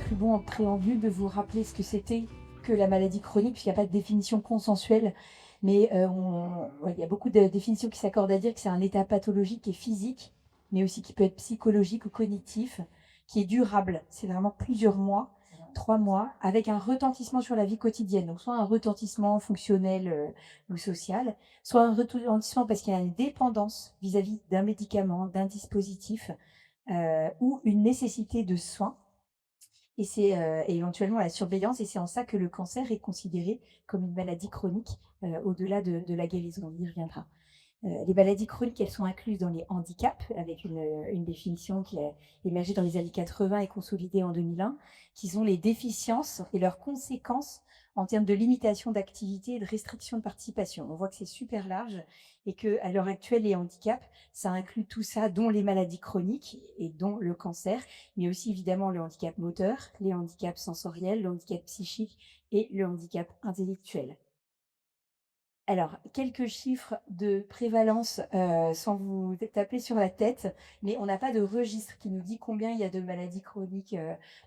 cru bon en préambule de vous rappeler ce que c'était que la maladie chronique, puisqu'il n'y a pas de définition consensuelle, mais ouais, il y a beaucoup de définitions qui s'accordent à dire que c'est un état pathologique et physique, mais aussi qui peut être psychologique ou cognitif, qui est durable. C'est vraiment plusieurs mois, 3 mois, avec un retentissement sur la vie quotidienne. Donc soit un retentissement fonctionnel ou social, soit un retentissement parce qu'il y a une dépendance vis-à-vis d'un médicament, d'un dispositif, ou une nécessité de soins. Et c'est éventuellement la surveillance, et c'est en ça que le cancer est considéré comme une maladie chronique, au-delà de la guérison. On y reviendra. Les maladies chroniques, elles sont incluses dans les handicaps, avec une définition qui a émergé dans les années 80 et consolidée en 2001, qui sont les déficiences et leurs conséquences en termes de limitation d'activité et de restriction de participation. On voit que c'est super large et qu'à l'heure actuelle, les handicaps, ça inclut tout ça, dont les maladies chroniques et dont le cancer, mais aussi évidemment le handicap moteur, les handicaps sensoriels, le handicap psychique et le handicap intellectuel. Alors, quelques chiffres de prévalence, sans vous taper sur la tête, mais on n'a pas de registre qui nous dit combien il y a de maladies chroniques,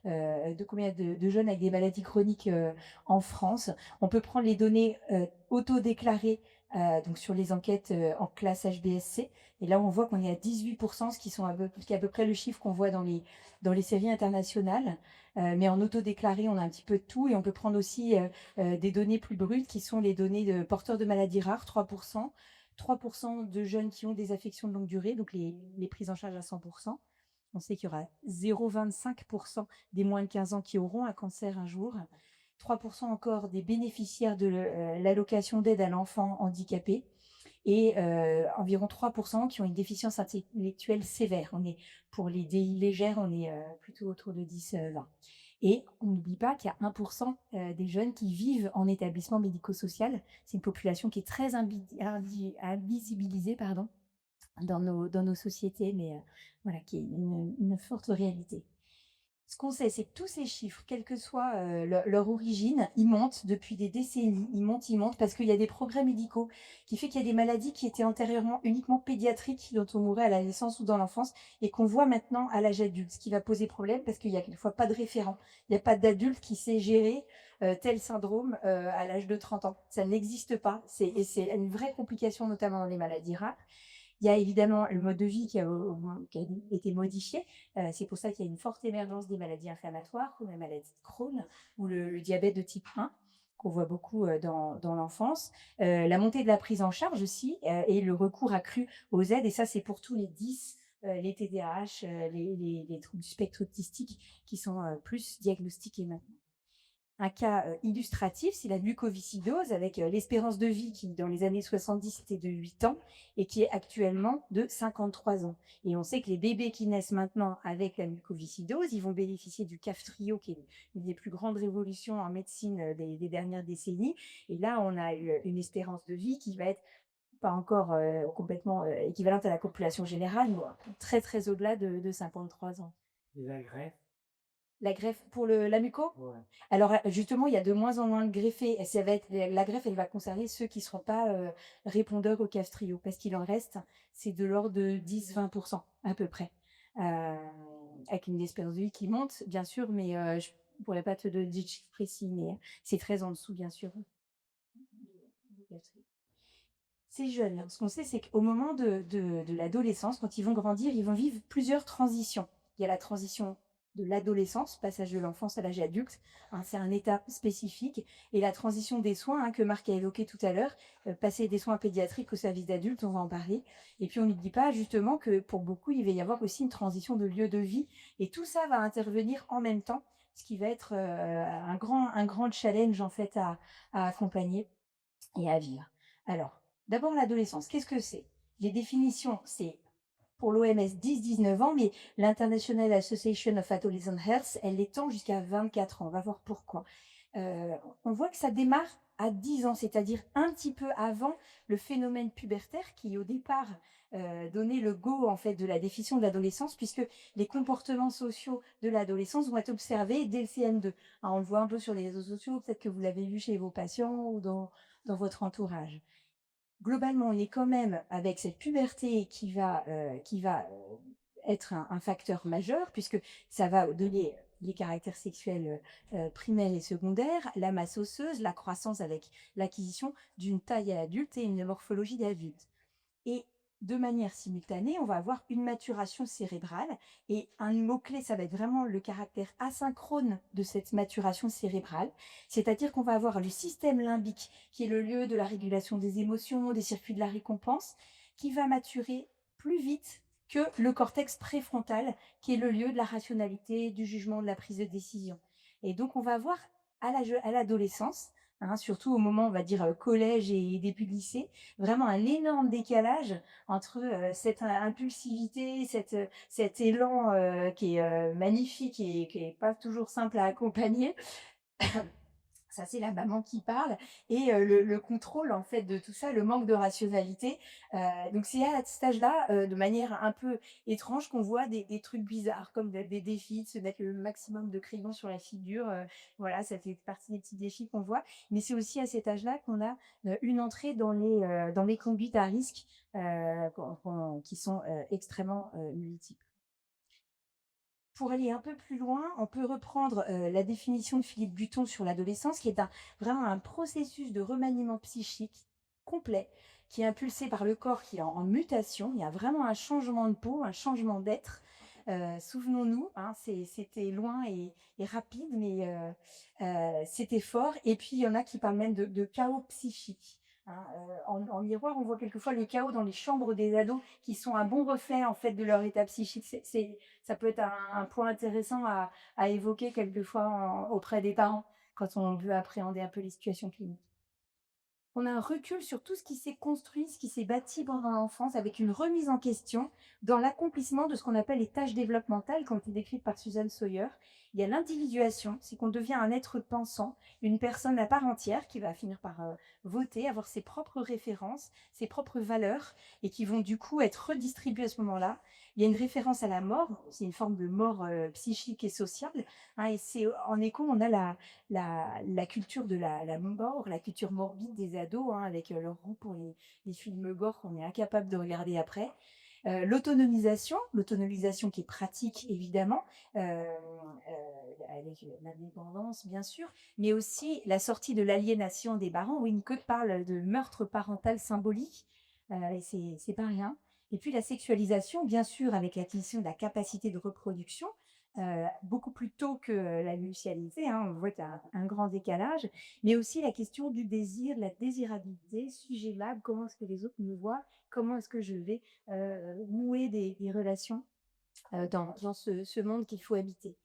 de combien de jeunes avec des maladies chroniques, en France. On peut prendre les données, autodéclarées, donc sur les enquêtes, en classe HBSC, et là, on voit qu'on est à 18, ce qui est à peu près le chiffre qu'on voit dans les séries internationales. Mais en autodéclaré, on a un petit peu de tout, et on peut prendre aussi, des données plus brutes qui sont les données de porteurs de maladies rares, 3%. 3% de jeunes qui ont des affections de longue durée, donc les prises en charge à 100%. On sait qu'il y aura 0,25% des moins de 15 ans qui auront un cancer un jour. 3% encore des bénéficiaires de l'allocation d'aide à l'enfant handicapé, et environ 3% qui ont une déficience intellectuelle sévère. Pour les DI légères, on est plutôt autour de 10-20. Et on n'oublie pas qu'il y a 1% des jeunes qui vivent en établissement médico-social. C'est une population qui est très invisibilisée, pardon, dans nos sociétés, mais voilà, qui est une forte réalité. Ce qu'on sait, c'est que tous ces chiffres, quelle que soit leur origine, ils montent depuis des décennies, ils montent parce qu'il y a des progrès médicaux qui fait qu'il y a des maladies qui étaient antérieurement uniquement pédiatriques, dont on mourait à la naissance ou dans l'enfance, et qu'on voit maintenant à l'âge adulte, ce qui va poser problème parce qu'il y a quelquefois pas de référent. Il n'y a pas d'adulte qui sait gérer tel syndrome à l'âge de 30 ans. Ça n'existe pas. Et c'est une vraie complication, notamment dans les maladies rares. Il y a évidemment le mode de vie qui a été modifié. C'est pour ça qu'il y a une forte émergence des maladies inflammatoires, comme la maladie de Crohn ou le diabète de type 1, qu'on voit beaucoup dans l'enfance. La montée de la prise en charge aussi, et le recours accru aux aides. Et ça, c'est pour tous les 10, les TDAH, les troubles du spectre autistique qui sont plus diagnostiqués maintenant. Un cas illustratif, c'est la mucoviscidose, avec l'espérance de vie qui, dans les années 70, était de 8 ans et qui est actuellement de 53 ans. Et on sait que les bébés qui naissent maintenant avec la mucoviscidose, ils vont bénéficier du Kaftrio, qui est une des plus grandes révolutions en médecine des dernières décennies. Et là, on a une espérance de vie qui va être pas encore complètement équivalente à la population générale, mais très très au-delà de 53 ans. Et la greffe? La greffe pour la muco? Ouais. Alors, justement, il y a de moins en moins de greffés, et ça va être la greffe, elle va concerner ceux qui ne seront pas, répondeurs au Kaftrio, parce qu'il en reste, c'est de l'ordre de 10-20 à peu près. Avec une espérance de vie qui monte, bien sûr, mais je ne pourrais pas te donner de chiffre précis, mais c'est très en dessous, bien sûr, du Kaftrio. Ces jeunes, ce qu'on sait, c'est qu'au moment de l'adolescence, quand ils vont grandir, ils vont vivre plusieurs transitions. Il y a la transition de l'adolescence, passage de l'enfance à l'âge adulte, hein, c'est un état spécifique, et la transition des soins, hein, que Marc a évoqué tout à l'heure, passer des soins pédiatriques au service d'adultes, on va en parler. Et puis on ne dit pas justement que pour beaucoup, il va y avoir aussi une transition de lieu de vie, et tout ça va intervenir en même temps, ce qui va être un grand challenge en fait à accompagner et à vivre. Alors, d'abord l'adolescence, qu'est-ce que c'est? Les définitions, c'est pour l'OMS 10-19 ans, mais l'International Association of Adolescent Health, elle l'étend jusqu'à 24 ans. On va voir pourquoi. Euh, on voit que ça démarre à 10 ans, c'est-à-dire un petit peu avant le phénomène pubertaire qui, au départ, donnait le go en fait de la définition de l'adolescence, puisque les comportements sociaux de l'adolescence vont être observés dès le CM2. Hein, on le voit un peu sur les réseaux sociaux, peut-être que vous l'avez vu chez vos patients ou dans votre entourage. Globalement, on est quand même avec cette puberté qui va être un facteur majeur, puisque ça va donner les caractères sexuels primaires et secondaires, la masse osseuse, la croissance avec l'acquisition d'une taille adulte et une morphologie d'adulte. Et de manière simultanée, on va avoir une maturation cérébrale et un mot-clé, ça va être vraiment le caractère asynchrone de cette maturation cérébrale. C'est-à-dire qu'on va avoir le système limbique, qui est le lieu de la régulation des émotions, des circuits de la récompense, qui va maturer plus vite que le cortex préfrontal, qui est le lieu de la rationalité, du jugement, de la prise de décision. Et donc, on va avoir à l'adolescence, hein, surtout au moment, on va dire, collège et début de lycée, vraiment un énorme décalage entre, cette impulsivité, cet élan, qui est, magnifique et qui est pas toujours simple à accompagner. Ça, c'est la maman qui parle et le contrôle, en fait, de tout ça, le manque de rationalité. Donc c'est à cet âge-là, de manière un peu étrange qu'on voit des trucs bizarres comme des défis, de se mettre le maximum de crayons sur la figure, voilà, ça fait partie des petits défis qu'on voit. Mais c'est aussi à cet âge-là qu'on a, une entrée dans les conduites à risque, qui sont, extrêmement, multiples. Pour aller un peu plus loin, on peut reprendre, la définition de Philippe Buton sur l'adolescence, qui est vraiment un processus de remaniement psychique complet, qui est impulsé par le corps qui est en mutation. Il y a vraiment un changement de peau, un changement d'être. Souvenons-nous, hein, c'était loin et rapide, mais c'était fort. Et puis il y en a qui parlent même de chaos psychique, hein. En miroir, on voit quelquefois le chaos dans les chambres des ados qui sont un bon reflet, en fait, de leur état psychique. Ça peut être un point intéressant à évoquer quelquefois auprès des parents quand on veut appréhender un peu les situations cliniques. On a un recul sur tout ce qui s'est construit, ce qui s'est bâti pendant l'enfance, avec une remise en question dans l'accomplissement de ce qu'on appelle les tâches développementales, comme c'est décrit par Suzanne Sawyer. Il y a l'individuation, c'est qu'on devient un être pensant, une personne à part entière qui va finir par voter, avoir ses propres références, ses propres valeurs, et qui vont du coup être redistribuées à ce moment-là. Il y a une référence à la mort, c'est une forme de mort psychique et sociale, hein, et c'est en écho, on a la culture de la mort, la culture morbide des ados, hein, avec leur goût pour les films gore qu'on est incapable de regarder après. L'autonomisation qui est pratique évidemment, avec l'indépendance bien sûr, mais aussi la sortie de l'aliénation des parents. Winnicott parle de meurtre parental symbolique, et c'est pas rien. Et puis la sexualisation, bien sûr, avec l'acquisition de la capacité de reproduction, beaucoup plus tôt que la lucialité, hein, on voit qu'il y a un grand décalage, mais aussi la question du désir, de la désirabilité, suis-je aimable, comment est-ce que les autres me voient, comment est-ce que je vais nouer des relations dans ce monde qu'il faut habiter.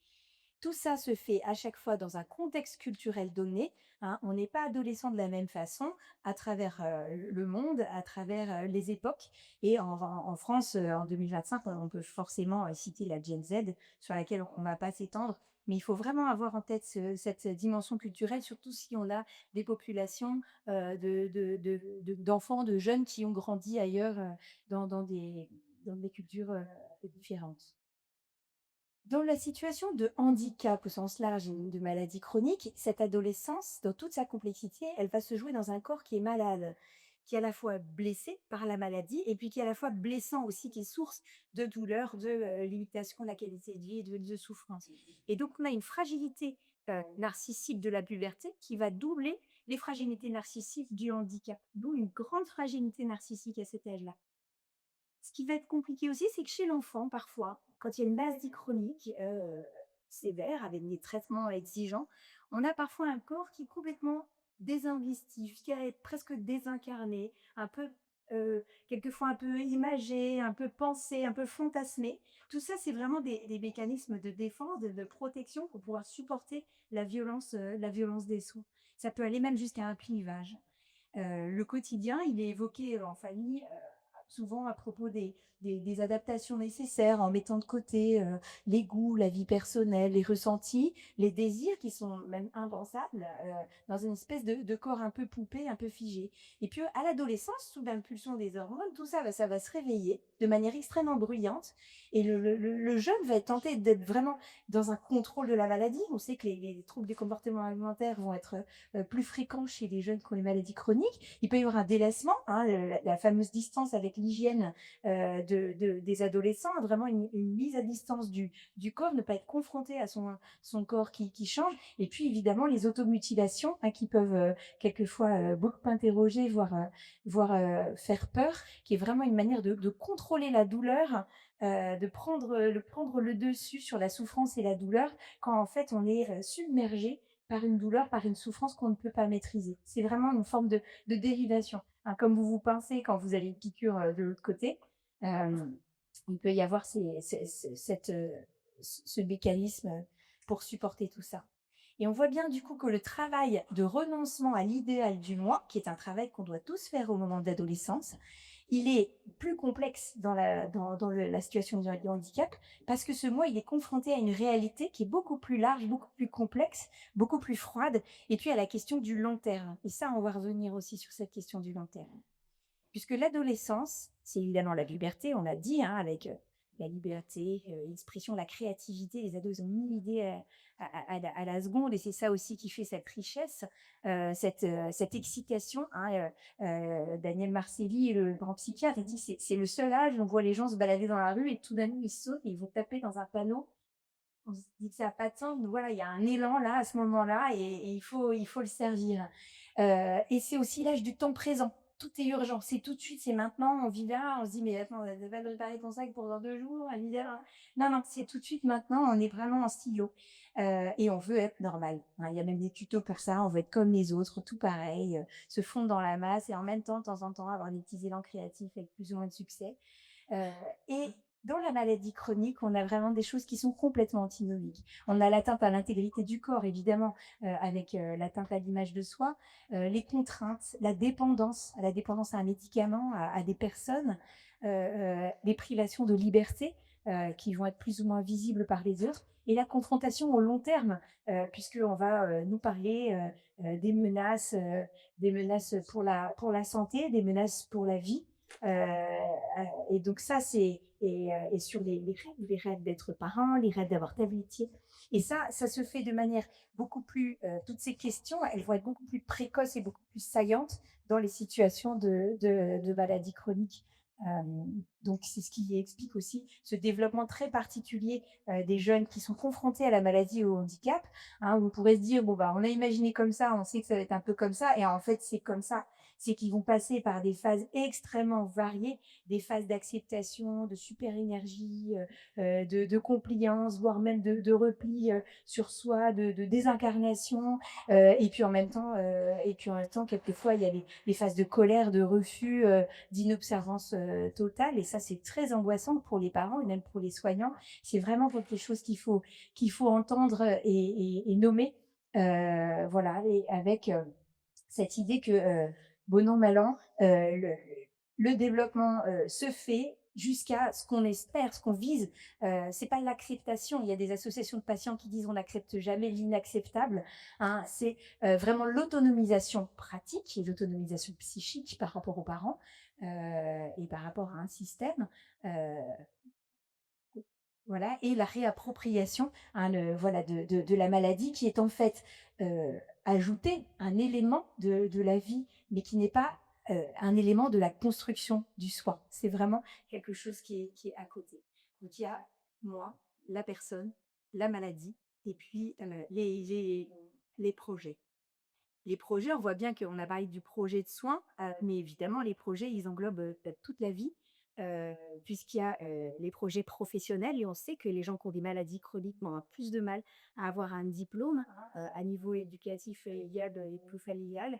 Tout ça se fait à chaque fois dans un contexte culturel donné, hein. On n'est pas adolescent de la même façon à travers le monde, à travers les époques. Et en France, en 2025, on peut forcément citer la Gen Z, sur laquelle on ne va pas s'étendre. Mais il faut vraiment avoir en tête cette dimension culturelle, surtout si on a des populations d'enfants, de jeunes qui ont grandi ailleurs dans des cultures différentes. Dans la situation de handicap au sens large et de maladie chronique, cette adolescence, dans toute sa complexité, elle va se jouer dans un corps qui est malade, qui est à la fois blessé par la maladie et puis qui est à la fois blessant aussi, qui est source de douleur, de limitation de la qualité de vie et de souffrance. Et donc, on a une fragilité narcissique de la puberté qui va doubler les fragilités narcissiques du handicap, d'où une grande fragilité narcissique à cet âge-là. Ce qui va être compliqué aussi, c'est que chez l'enfant, parfois, quand il y a une maladie chronique, sévère, avec des traitements exigeants, on a parfois un corps qui est complètement désinvesti, jusqu'à être presque désincarné, un peu, quelquefois un peu imagé, un peu pensé, un peu fantasmé. Tout ça, c'est vraiment des mécanismes de défense, de protection pour pouvoir supporter la violence des soins. Ça peut aller même jusqu'à un clivage. Le quotidien, il est évoqué en famille, souvent à propos des adaptations nécessaires, en mettant de côté les goûts, la vie personnelle, les ressentis, les désirs qui sont même impensables, dans une espèce de corps un peu poupée, un peu figé. Et puis à l'adolescence, sous l'impulsion des hormones, tout ça, ça va se réveiller de manière extrêmement bruyante. Et le jeune va être tenté d'être vraiment dans un contrôle de la maladie. On sait que les troubles du comportement alimentaire vont être plus fréquents chez les jeunes qui ont les maladies chroniques. Il peut y avoir un délaissement, hein, la fameuse distance avec l'hygiène des adolescents, vraiment une mise à distance du corps, ne pas être confronté à son corps qui change. Et puis évidemment les automutilations qui peuvent quelquefois beaucoup interroger, voire faire peur, qui est vraiment une manière de contrôler la douleur, prendre le dessus sur la souffrance et la douleur, quand en fait on est submergé par une douleur, par une souffrance qu'on ne peut pas maîtriser. C'est vraiment une forme de dérivation. Comme vous vous pincez quand vous avez une piqûre de l'autre côté, euh, il peut y avoir ce mécanisme pour supporter tout ça. Et on voit bien du coup que le travail de renoncement à l'idéal du moi, qui est un travail qu'on doit tous faire au moment de l'adolescence, il est plus complexe dans la situation du handicap, parce que ce moi, il est confronté à une réalité qui est beaucoup plus large, beaucoup plus complexe, beaucoup plus froide, et puis à la question du long terme. Et ça, on va revenir aussi sur cette question du long terme. Puisque l'adolescence, c'est évidemment la liberté, on l'a dit, avec la liberté, l'expression, la créativité. Les ados, ils ont mille idées à la seconde, et c'est ça aussi qui fait cette richesse, cette excitation. Daniel Marcelli, le grand psychiatre, il dit c'est le seul âge où on voit les gens se balader dans la rue et tout d'un coup ils sautent et ils vont taper dans un panneau. On se dit que ça n'a pas de sens, mais voilà, il y a un élan là, à ce moment-là, et il faut le servir. Et c'est aussi l'âge du temps présent. Tout est urgent, c'est tout de suite, c'est maintenant, on vit là, on se dit, mais attends, on va préparer ton sac pour dans 2 jours, à l'hiver. Non, non, c'est tout de suite maintenant, on est vraiment en stylo. Et on veut être normal. Il y a même des tutos pour ça, on veut être comme les autres, tout pareil, se fondre dans la masse et en même temps, de temps en temps, avoir des petits élans créatifs avec plus ou moins de succès. Et dans la maladie chronique, on a vraiment des choses qui sont complètement antinomiques. On a l'atteinte à l'intégrité du corps, évidemment, avec l'atteinte à l'image de soi, les contraintes, la dépendance à un médicament, à des personnes, les privations de liberté qui vont être plus ou moins visibles par les autres, et la confrontation au long terme, puisqu'on va nous parler des menaces pour la santé, des menaces pour la vie. Et donc ça, et sur les rêves d'être parent, les rêves d'avoir ta métier. Et ça se fait de manière beaucoup plus, toutes ces questions, elles vont être beaucoup plus précoces et beaucoup plus saillantes dans les situations de maladie chronique. Donc c'est ce qui explique aussi ce développement très particulier des jeunes qui sont confrontés à la maladie et au handicap. On pourrait se dire, bon, bah, on a imaginé comme ça, on sait que ça va être un peu comme ça, et en fait c'est comme ça. C'est qu'ils vont passer par des phases extrêmement variées, des phases d'acceptation, de super énergie, de compliance, voire même de repli sur soi, de désincarnation. Et puis en même temps, quelquefois, il y a les phases de colère, de refus, d'inobservance totale. Et ça, c'est très angoissant pour les parents et même pour les soignants. C'est vraiment quelque chose qu'il faut entendre et nommer. Voilà, et avec cette idée que bon an, mal an, le développement se fait jusqu'à ce qu'on espère, ce qu'on vise. C'est pas l'acceptation. Il y a des associations de patients qui disent on n'accepte jamais l'inacceptable. C'est vraiment l'autonomisation pratique et l'autonomisation psychique par rapport aux parents et par rapport à un système. Euh, voilà, et la réappropriation voilà, de la maladie qui est en fait ajouté un élément de la vie, mais qui n'est pas un élément de la construction du soi. C'est vraiment quelque chose qui est à côté. Donc il y a moi, la personne, la maladie, et puis les projets. Les projets, on voit bien qu'on a parlé du projet de soins, mais évidemment, les projets, ils englobent toute la vie, euh, puisqu'il y a les projets professionnels, et on sait que les gens qui ont des maladies chroniques vont avoir plus de mal à avoir un diplôme à niveau éducatif, familial et plus familial.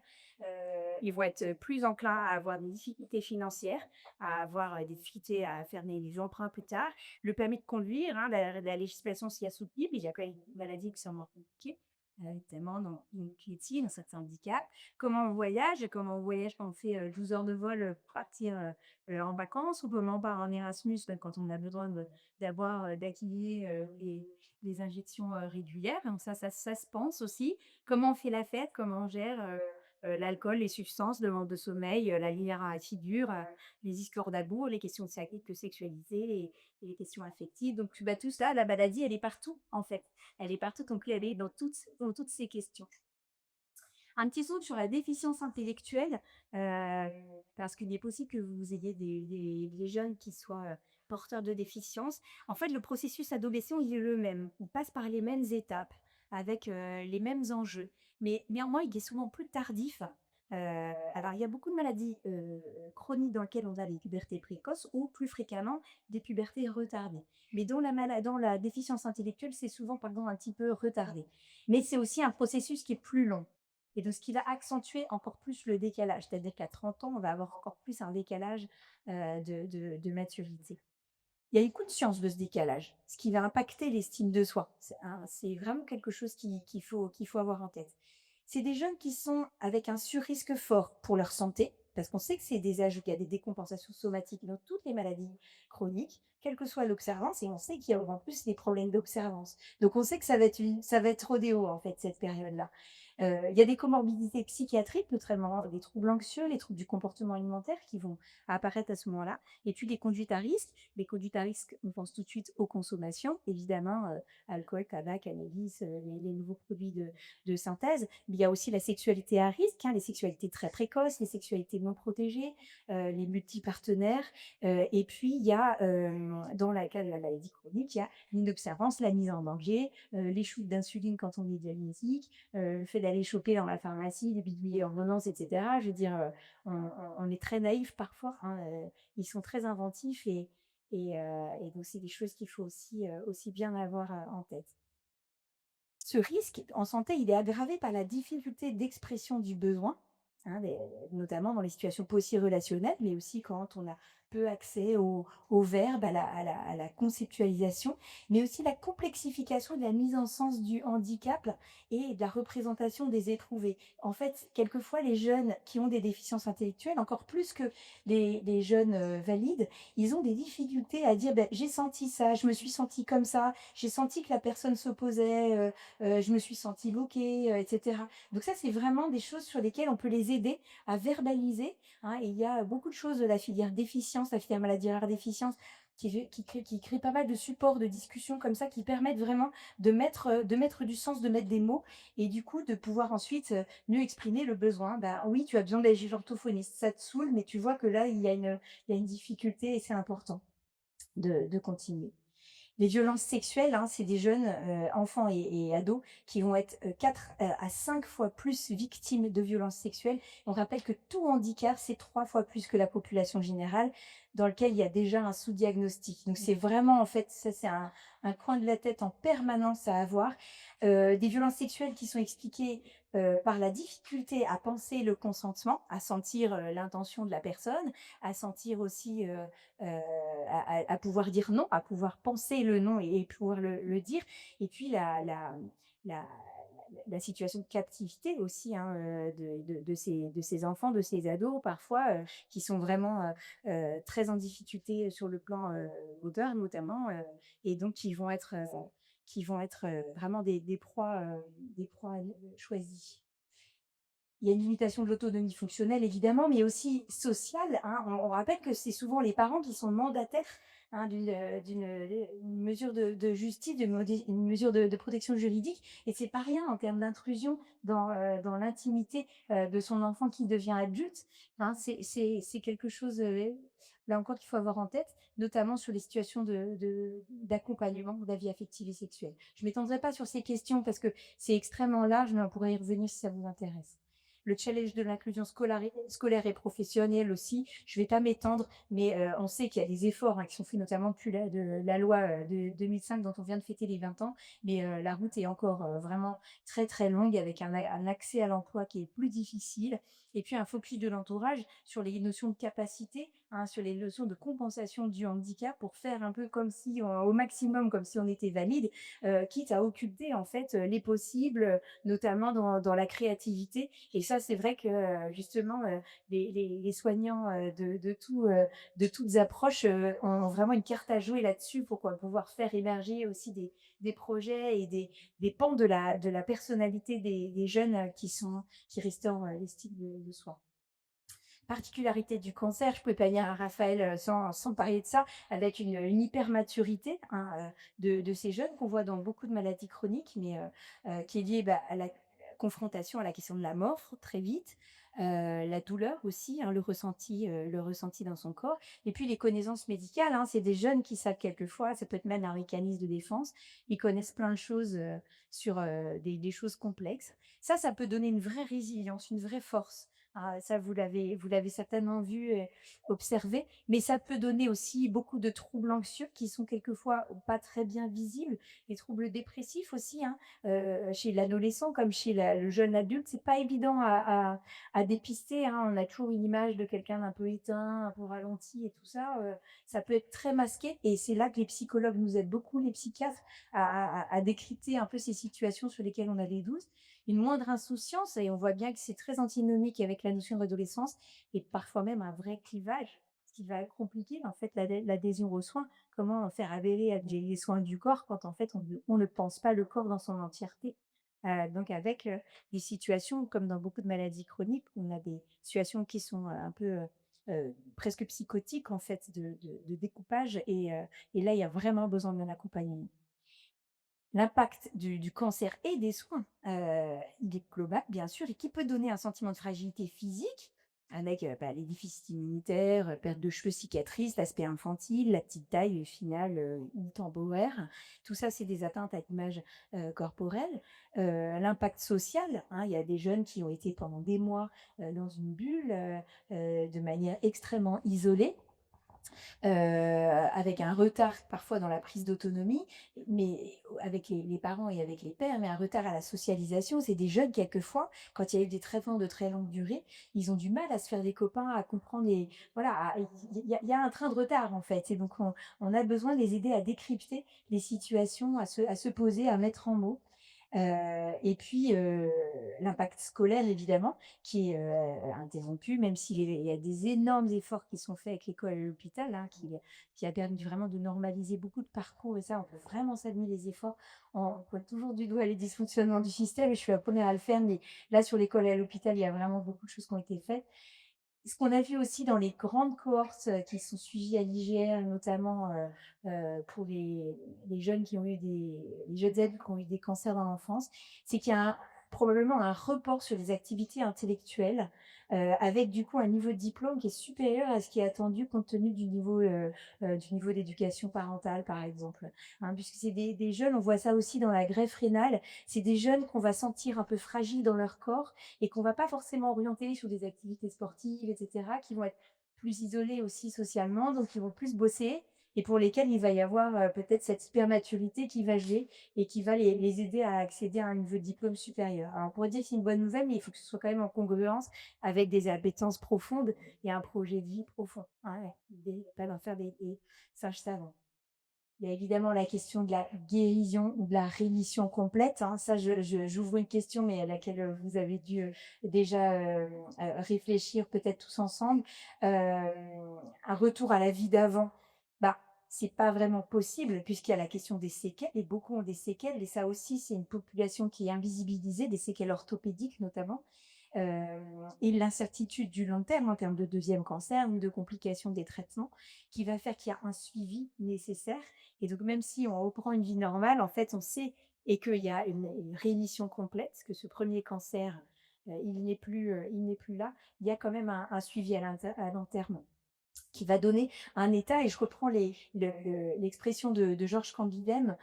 Ils vont être plus enclins à avoir des difficultés financières, à avoir des difficultés à faire des emprunts plus tard. Le permis de conduire, la législation s'y assouplit, mais il y a quand même des maladies qui sont moins compliquées notamment dans l'inutility, dans certains handicaps. Comment on voyage quand on fait 12 heures de vol pour partir en vacances, ou comment on part en Erasmus quand on a besoin d'acquiller les injections régulières. Donc ça se pense aussi. Comment on fait la fête, comment on gère l'alcool, les substances, le manque de sommeil, la littératie dure, les discours d'amour, les questions de sexualité et les questions affectives. Donc tout ça, la maladie, elle est partout en fait. Elle est partout, donc elle est dans toutes ces questions. Un petit truc sur la déficience intellectuelle, heu, parce qu'il est possible que vous ayez des jeunes qui soient, porteurs de déficience. En fait, le processus adolescent, il est le même. On passe par les mêmes étapes avec, les mêmes enjeux. Mais néanmoins, il est souvent plus tardif. Alors il y a beaucoup de maladies, chroniques dans lesquelles on a des pubertés précoces ou plus fréquemment des pubertés retardées. Mais dans la déficience intellectuelle, c'est souvent, par exemple, un petit peu retardé. Mais c'est aussi un processus qui est plus long. Et donc, ce qui va accentuer encore plus le décalage. C'est-à-dire qu'à 30 ans, on va avoir encore plus un décalage de maturité. Il y a une conscience de ce décalage, ce qui va impacter l'estime de soi. C'est vraiment quelque chose qu'il faut avoir en tête. C'est des jeunes qui sont avec un surrisque fort pour leur santé, parce qu'on sait que c'est des âges où il y a des décompensations somatiques dans toutes les maladies chroniques, quelle que soit l'observance, et on sait qu'il y aura en plus des problèmes d'observance. Donc on sait que ça va être rodéo en fait cette période-là. Il y a des comorbidités psychiatriques, notamment des troubles anxieux, les troubles du comportement alimentaire qui vont apparaître à ce moment-là, et puis les conduites à risque. Les conduites à risque, on pense tout de suite aux consommations, évidemment, alcool, tabac, cannabis, les nouveaux produits de synthèse. Mais il y a aussi la sexualité à risque, hein, les sexualités très précoces, les sexualités non protégées, les multipartenaires. Et puis, il y a, dans la cas de la maladie chronique, il y a l'inobservance, la mise en danger, les shoots d'insuline quand on est diabétique, le fait d'aller choper dans la pharmacie des bidouillers ordonnances, etc. Je veux dire, on est très naïf parfois, hein, ils sont très inventifs et donc c'est des choses qu'il faut aussi, aussi bien avoir, en tête. Ce risque en santé, il est aggravé par la difficulté d'expression du besoin, hein, notamment dans les situations post-relationnelles, mais aussi quand on a peu accès au verbe, à la conceptualisation, mais aussi la complexification de la mise en sens du handicap et de la représentation des éprouvés. En fait, quelquefois, les jeunes qui ont des déficiences intellectuelles, encore plus que les jeunes valides, ils ont des difficultés à dire, ben, j'ai senti ça, je me suis senti comme ça, j'ai senti que la personne s'opposait, je me suis sentie bloquée, et cetera. Donc ça, c'est vraiment des choses sur lesquelles on peut les aider à verbaliser, hein. Et il y a beaucoup de choses de la filière déficience, la filière maladie rare déficience, qui crée pas mal de supports de discussion comme ça, qui permettent vraiment de mettre du sens, de mettre des mots et du coup de pouvoir ensuite, mieux exprimer le besoin. Bah, oui, tu as besoin d'agir orthophoniste, ça te saoule, mais tu vois que là, il y a une difficulté et c'est important de continuer. Les violences sexuelles, hein, c'est des jeunes, enfants et ados qui vont être, 4, à 5 fois plus victimes de violences sexuelles. On rappelle que tout handicap, c'est 3 fois plus que la population générale, dans lequel il y a déjà un sous-diagnostic. Donc c'est vraiment, en fait, ça c'est un coin de la tête en permanence à avoir. Des violences sexuelles qui sont expliquées, par la difficulté à penser le consentement, à sentir, l'intention de la personne, à sentir aussi, à pouvoir dire non, à pouvoir penser le non et pouvoir le dire. Et puis la la situation de captivité aussi, hein, de ces enfants, de ces ados parfois, qui sont vraiment, très en difficulté sur le plan, moteur notamment, et donc qui vont être, vraiment des proies, choisies. Il y a une limitation de l'autonomie fonctionnelle évidemment, mais aussi sociale, hein. On rappelle que c'est souvent les parents qui sont mandataires, hein, une mesure de justice, une mesure de protection juridique et c'est pas rien en termes d'intrusion dans l'intimité, de son enfant qui devient adulte, hein. C'est quelque chose, là encore qu'il faut avoir en tête, notamment sur les situations d'accompagnement de la vie affective et sexuelle. Je m'étendrai pas sur ces questions parce que c'est extrêmement large, mais on pourrait y revenir si ça vous intéresse. Le challenge de l'inclusion scolaire et professionnelle aussi, je ne vais pas m'étendre, mais on sait qu'il y a des efforts, hein, qui sont faits notamment depuis la loi, de 2005 dont on vient de fêter les 20 ans, mais la route est encore, vraiment très, très longue avec un accès à l'emploi qui est plus difficile et puis un focus de l'entourage sur les notions de capacité, hein, sur les notions de compensation du handicap pour faire un peu comme si, au maximum comme si on était valide, quitte à occulter en fait, les possibles, notamment dans la créativité et ça, c'est vrai que, justement, les soignants, de toutes approches, ont vraiment une carte à jouer là-dessus pour quoi pouvoir faire émerger aussi des projets et des pans de la personnalité des jeunes, qui restaurent, l'estime de soi. Particularité du cancer, je ne pouvais pas dire à Raphaël, sans parler de ça, avec une hypermaturité, hein, de ces jeunes qu'on voit dans beaucoup de maladies chroniques, mais qui est liée, bah, à la confrontation à la question de la mort très vite, la douleur aussi, hein, le ressenti dans son corps et puis les connaissances médicales, hein. C'est des jeunes qui savent quelquefois, ça peut être même un mécanisme de défense, ils connaissent plein de choses, sur, des choses complexes. Ça peut donner une vraie résilience, une vraie force. Ah, ça vous l'avez certainement vu et observé, mais ça peut donner aussi beaucoup de troubles anxieux qui sont quelquefois pas très bien visibles, les troubles dépressifs aussi, hein, chez l'adolescent comme chez le jeune adulte, c'est pas évident à dépister, hein. On a toujours une image de quelqu'un d'un peu éteint, un peu ralenti et tout ça, ça peut être très masqué et c'est là que les psychologues nous aident beaucoup, les psychiatres, à décrypter un peu ces situations sur lesquelles on a des doutes. Une moindre insouciance et on voit bien que c'est très antinomique avec la notion d'adolescence et parfois même un vrai clivage, ce qui va compliquer en fait l'adhésion aux soins. Comment faire adhérer à les soins du corps quand en fait on ne pense pas le corps dans son entièreté? Donc avec, des situations comme dans beaucoup de maladies chroniques, on a des situations qui sont, un peu, presque psychotiques en fait de découpage et là, il y a vraiment besoin d'un accompagnement. L'impact du cancer et des soins, il est global bien sûr et qui peut donner un sentiment de fragilité physique avec, les déficits immunitaires, perte de cheveux, cicatrices, l'aspect infantile, la petite taille finale, ou temporaire. Tout ça, c'est des atteintes à l'image, corporelle. L'impact social, hein, il y a des jeunes qui ont été pendant des mois, dans une bulle, de manière extrêmement isolée. Avec un retard parfois dans la prise d'autonomie, mais avec les parents et avec les pères, mais un retard à la socialisation. C'est des jeunes quelquefois, quand il y a eu des traitements de très longue durée, ils ont du mal à se faire des copains, à comprendre les voilà, il y a un train de retard en fait et donc on a besoin de les aider à décrypter les situations, à se poser, à mettre en mots. Et puis, l'impact scolaire évidemment qui est, interrompu même il y a des énormes efforts qui sont faits avec l'école et l'hôpital, hein, qui a permis vraiment de normaliser beaucoup de parcours et ça, on peut vraiment saluer les efforts. On pointe toujours du doigt les dysfonctionnements du système et je suis la première à le faire, mais là, sur l'école et à l'hôpital, il y a vraiment beaucoup de choses qui ont été faites. Ce qu'on a vu aussi dans les grandes cohortes, qui sont suivies à l'IGR, notamment, pour les jeunes qui ont eu les jeunes adultes qui ont eu des cancers dans l'enfance, c'est qu'il y a probablement un report sur les activités intellectuelles, avec du coup un niveau de diplôme qui est supérieur à ce qui est attendu compte tenu du niveau d'éducation parentale, par exemple. Hein, puisque c'est des jeunes, on voit ça aussi dans la greffe rénale, c'est des jeunes qu'on va sentir un peu fragiles dans leur corps et qu'on va pas forcément orienter sur des activités sportives, et cetera, qui vont être plus isolés aussi socialement, donc qui vont plus bosser et pour lesquels il va y avoir, peut-être cette hypermaturité qui va jouer et qui va les aider à accéder à un niveau de diplôme supérieur. Alors on pourrait dire que c'est une bonne nouvelle, mais il faut que ce soit quand même en congruence avec des appétences profondes et un projet de vie profond. Ah ouais, pas d'en faire des sages savants. Il y a évidemment la question de la guérison ou de la rémission complète, hein. Ça, j'ouvre une question, mais à laquelle, vous avez dû, déjà, réfléchir peut-être tous ensemble. Un retour à la vie d'avant, bah, c'est pas vraiment possible puisqu'il y a la question des séquelles et beaucoup ont des séquelles et ça aussi, c'est une population qui est invisibilisée, des séquelles orthopédiques notamment. Et l'incertitude du long terme en termes de deuxième cancer ou de complications des traitements qui va faire qu'il y a un suivi nécessaire et donc même si on reprend une vie normale, en fait, on sait et qu'il y a une rémission complète, que ce premier cancer, il n'est plus là. Il y a quand même un suivi à long terme qui va donner un état et je reprends l'expression de Georges Canguilhem,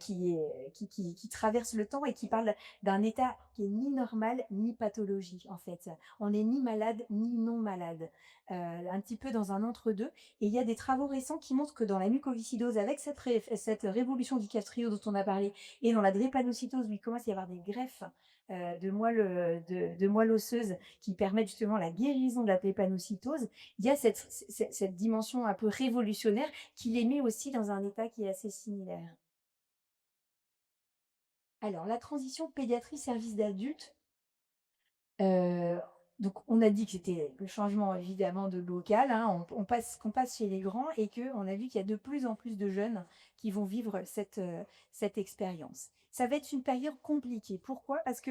qui traverse le temps et qui parle d'un état qui est ni normal ni pathologie, en fait. On n'est ni malade ni non malade, un petit peu dans un entre-deux et il y a des travaux récents qui montrent que dans la mucoviscidose, avec cette révolution du castrio dont on a parlé et dans la drépanocytose où il commence à y avoir des greffes, de moelle osseuse qui permettent justement la guérison de la drépanocytose, il y a cette dimension un peu révolutionnaire qui les met aussi dans un état qui est assez similaire. Alors la transition pédiatrie-service d'adulte, heu, donc on a dit que c'était le changement évidemment de local, hein, qu'on passe chez les grands et qu'on a vu qu'il y a de plus en plus de jeunes qui vont vivre cette expérience. Ça va être une période compliquée. Pourquoi? Parce que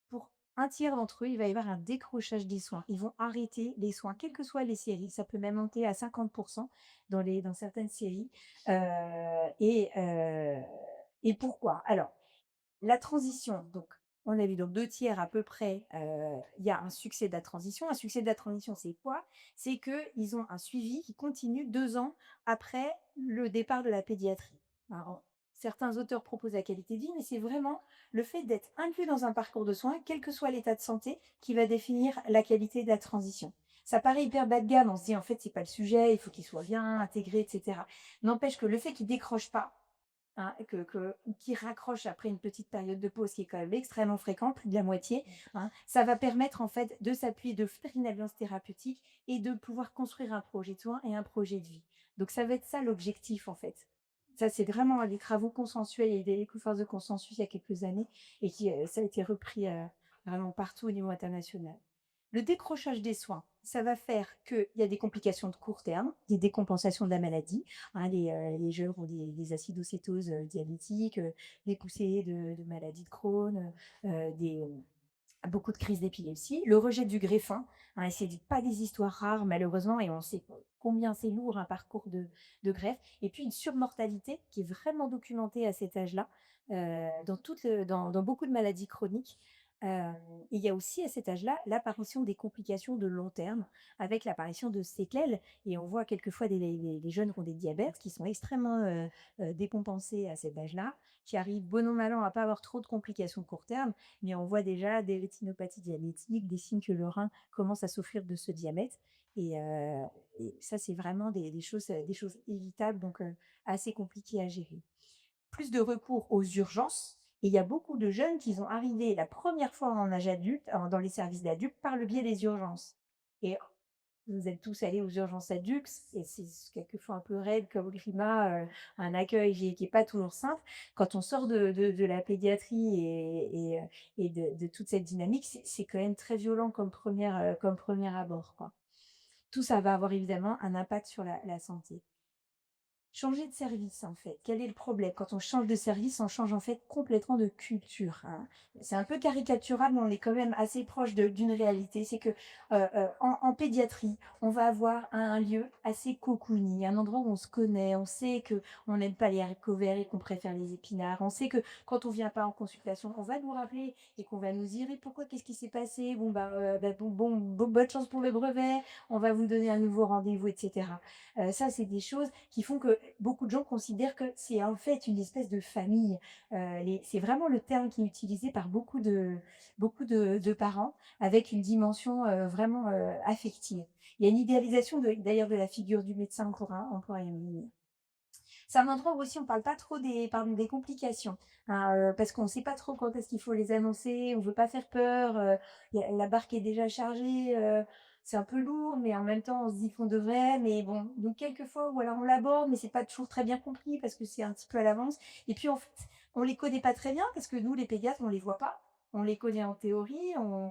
pour un tiers d'entre eux, il va y avoir un décrochage des soins. Ils vont arrêter les soins, quelles que soient les séries. Ça peut même monter à 50 dans certaines séries, heu et heu et pourquoi? Alors la transition, donc On a vu donc 2 tiers à peu près, il y a un succès de la transition. Un succès de la transition, c'est quoi? C'est qu'ils ont un suivi qui continue 2 ans après le départ de la pédiatrie. Alors, certains auteurs proposent la qualité de vie, mais c'est vraiment le fait d'être inclus dans un parcours de soins, quel que soit l'état de santé, qui va définir la qualité de la transition. Ça paraît hyper bas de gamme, on se dit: «En fait, c'est pas le sujet, il faut qu'il soit bien intégré et cetera». N'empêche que le fait qu'il décroche pas, hein, qui raccroche après une petite période de pause qui est quand même extrêmement fréquente, plus de la moitié, hein. Ça va permettre en fait de s'appuyer, de faire une alliance thérapeutique et de pouvoir construire un projet de soins et un projet de vie. Donc ça va être ça l'objectif en fait. Ça, c'est vraiment des travaux consensuels et des forces de consensus il y a quelques années et ça a été repris vraiment partout au niveau international. Le décrochage des soins, ça va faire qu'il y a des complications de court terme, des décompensations de la maladie, hein, les jeunes ont des acidocétoses, diabétiques, des poussées de maladies de Crohn, beaucoup de crises d'épilepsie. Le rejet du greffin, hein, et c'est pas des histoires rares malheureusement et on sait combien c'est lourd un parcours de greffe. Et puis une surmortalité qui est vraiment documentée à cet âge-là, dans beaucoup de maladies chroniques. Et il y a aussi à cet âge-là l'apparition des complications de long terme avec l'apparition de séquelles et on voit quelquefois les jeunes qui ont des diabètes qui sont extrêmement, décompensés à cet âge-là, qui arrivent bon an mal an à pas avoir trop de complications de court terme, mais on voit déjà des rétinopathies diabétiques, des signes que le rein commence à souffrir de ce diabète et ça c'est vraiment des choses évitables donc assez compliquées à gérer. Plus de recours aux urgences et il y a beaucoup de jeunes qui sont arrivés la première fois en âge adulte, dans les services d'adultes par le biais des urgences et vous êtes tous allés aux urgences adultes et c'est quelquefois un peu raide comme climat, un accueil qui est pas toujours simple. Quand on sort de la pédiatrie et de toute cette dynamique, c'est quand même très violent comme premier abord, quoi. Tout ça va avoir évidemment un impact sur la santé. Changer de service, en fait. Quel est le problème? Quand on change de service, on change en fait complètement de culture, hein. C'est un peu caricatural, mais on est quand même assez proche d'une réalité. C'est que en pédiatrie, on va avoir un lieu assez cocooning, un endroit où on se connaît, on sait que on n'aime pas les haricots verts et qu'on préfère les épinards. On sait que quand on vient pas en consultation, on va nous rappeler et qu'on va nous dire: «Et pourquoi? Qu'est-ce qui s'est passé? Bon, bah, bonne chance pour le brevet, on va vous donner un nouveau rendez-vous» et cetera. Ça, c'est des choses qui font que beaucoup de gens considèrent que c'est en fait une espèce de famille. C'est vraiment le terme qui est utilisé par beaucoup de parents avec une dimension vraiment affective. Il y a une idéalisation d'ailleurs de la figure du médecin, on pourra y revenir. C'est un endroit où aussi on parle pas trop des complications, hein, parce qu'on sait pas trop quand est-ce qu'il faut les annoncer, on veut pas faire peur, la barque est déjà chargée, c'est un peu lourd, mais en même temps on se dit qu'on devrait, mais bon, donc quelquefois ou alors on l'aborde, mais c'est pas toujours très bien compris parce que c'est un petit peu à l'avance et puis en fait, on les connaît pas très bien parce que nous les pédiatres, on les voit pas. On les connaît en théorie, on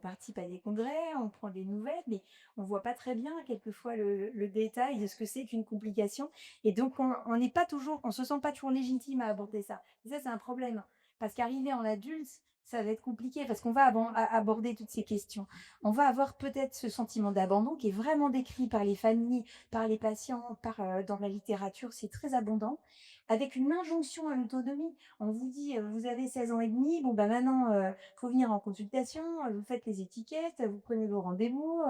participe à des congrès, on prend des nouvelles, mais on voit pas très bien quelquefois le détail de ce que c'est qu'une complication et donc on n'est pas toujours on se sent pas toujours légitime à aborder ça. Et ça, c'est un problème. Parce qu'arriver en adulte, ça va être compliqué parce qu'on va aborder toutes ces questions. On va avoir peut-être ce sentiment d'abandon qui est vraiment décrit par les familles, par les patients, dans la littérature, c'est très abondant, avec une injonction à l'autonomie. On vous dit, vous avez 16 ans et demi, bon bah maintenant, faut venir en consultation, vous faites les étiquettes, vous prenez vos rendez-vous,